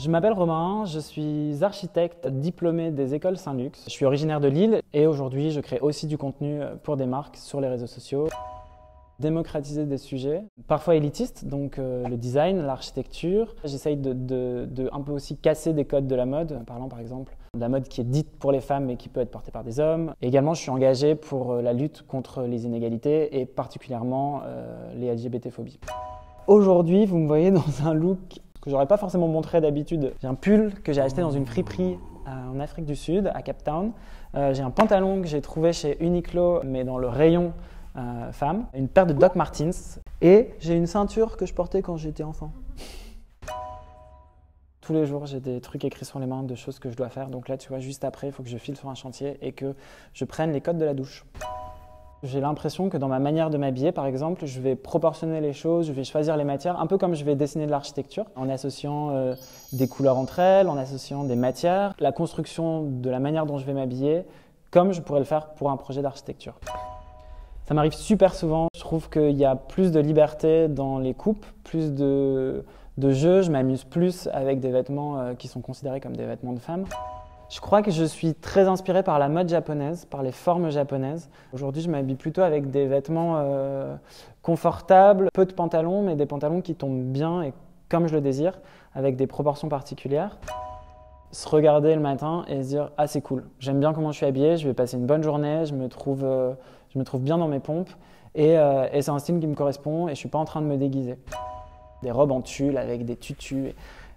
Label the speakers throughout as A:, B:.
A: Je m'appelle Romain, je suis architecte diplômé des écoles Saint-Luc. Je suis originaire de Lille et aujourd'hui je crée aussi du contenu pour des marques sur les réseaux sociaux. Démocratiser des sujets, parfois élitistes, donc le design, l'architecture. J'essaye de un peu aussi casser des codes de la mode, en parlant par exemple de la mode qui est dite pour les femmes mais qui peut être portée par des hommes. Et également, je suis engagé pour la lutte contre les inégalités et particulièrement les LGBT-phobies. Aujourd'hui, vous me voyez dans un look que j'aurais pas forcément montré d'habitude. J'ai un pull que j'ai acheté dans une friperie en Afrique du Sud, à Cape Town. J'ai un pantalon que j'ai trouvé chez Uniqlo, mais dans le rayon femmes. Une paire de Doc Martens. Et j'ai une ceinture que je portais quand j'étais enfant. Tous les jours, j'ai des trucs écrits sur les mains de choses que je dois faire. Donc là, tu vois, juste après, il faut que je file sur un chantier et que je prenne les codes de la douche. J'ai l'impression que dans ma manière de m'habiller, par exemple, je vais proportionner les choses, je vais choisir les matières, un peu comme je vais dessiner de l'architecture, en associant des couleurs entre elles, en associant des matières, la construction de la manière dont je vais m'habiller, comme je pourrais le faire pour un projet d'architecture. Ça m'arrive super souvent, je trouve qu'il y a plus de liberté dans les coupes, plus de jeu, je m'amuse plus avec des vêtements qui sont considérés comme des vêtements de femmes. Je crois que je suis très inspiré par la mode japonaise, par les formes japonaises. Aujourd'hui, je m'habille plutôt avec des vêtements confortables, peu de pantalons, mais des pantalons qui tombent bien et comme je le désire, avec des proportions particulières. Se regarder le matin et se dire « Ah, c'est cool, j'aime bien comment je suis habillé, je vais passer une bonne journée, je me trouve bien dans mes pompes et c'est un style qui me correspond et je ne suis pas en train de me déguiser. » Des robes en tulle avec des tutus,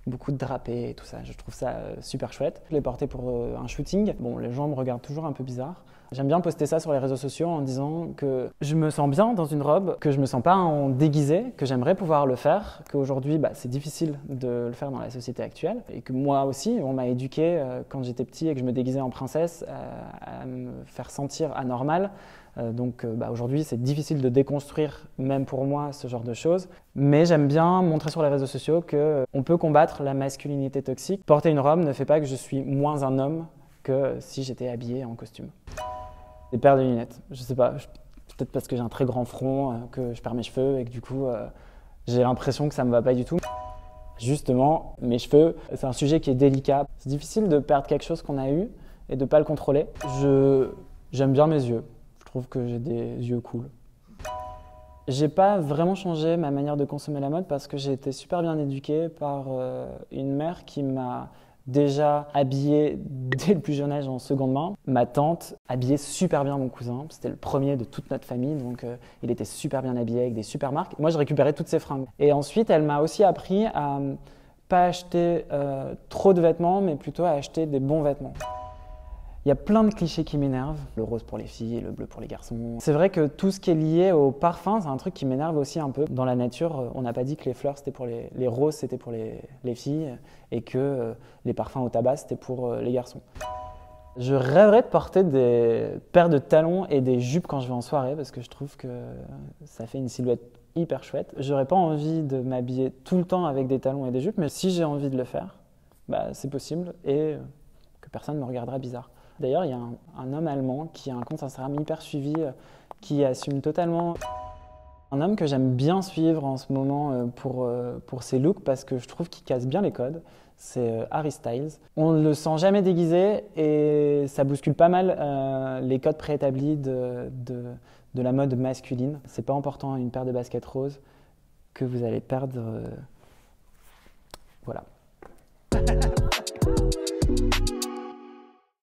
A: beaucoup de drapés et tout ça, je trouve ça super chouette. Je l'ai porté pour un shooting. Bon, les gens me regardent toujours un peu bizarre. J'aime bien poster ça sur les réseaux sociaux en disant que je me sens bien dans une robe, que je me sens pas en déguisé, que j'aimerais pouvoir le faire, qu'aujourd'hui c'est difficile de le faire dans la société actuelle et que moi aussi, on m'a éduqué quand j'étais petit et que je me déguisais en princesse à me faire sentir anormal. Donc aujourd'hui, c'est difficile de déconstruire, même pour moi, ce genre de choses. Mais j'aime bien montrer sur les réseaux sociaux qu'on peut combattre la masculinité toxique. Porter une robe ne fait pas que je suis moins un homme que si j'étais habillé en costume. Des paires de lunettes, je sais pas, peut-être parce que j'ai un très grand front, que je perds mes cheveux et que du coup, j'ai l'impression que ça me va pas du tout. Justement, mes cheveux, c'est un sujet qui est délicat. C'est difficile de perdre quelque chose qu'on a eu et de pas le contrôler. J'aime bien mes yeux. Je trouve que j'ai des yeux cool. J'ai pas vraiment changé ma manière de consommer la mode parce que j'ai été super bien éduqué par une mère qui m'a déjà habillé dès le plus jeune âge en seconde main. Ma tante habillait super bien mon cousin, c'était le premier de toute notre famille, donc il était super bien habillé avec des super marques. Moi, je récupérais toutes ses fringues. Et ensuite, elle m'a aussi appris à pas acheter trop de vêtements, mais plutôt à acheter des bons vêtements. Il y a plein de clichés qui m'énervent. Le rose pour les filles, le bleu pour les garçons. C'est vrai que tout ce qui est lié au parfum, c'est un truc qui m'énerve aussi un peu. Dans la nature, on n'a pas dit que les fleurs, c'était pour les roses, c'était pour les filles et que les parfums au tabac, c'était pour les garçons. Je rêverais de porter des paires de talons et des jupes quand je vais en soirée parce que je trouve que ça fait une silhouette hyper chouette. J'aurais pas envie de m'habiller tout le temps avec des talons et des jupes, mais si j'ai envie de le faire, c'est possible et que personne ne me regardera bizarre. D'ailleurs, il y a un homme allemand qui a un compte Instagram hyper suivi, qui assume totalement. Un homme que j'aime bien suivre en ce moment pour ses looks parce que je trouve qu'il casse bien les codes, c'est Harry Styles. On ne le sent jamais déguisé et ça bouscule pas mal les codes préétablis de la mode masculine. C'est pas important une paire de baskets roses que vous allez perdre. Voilà.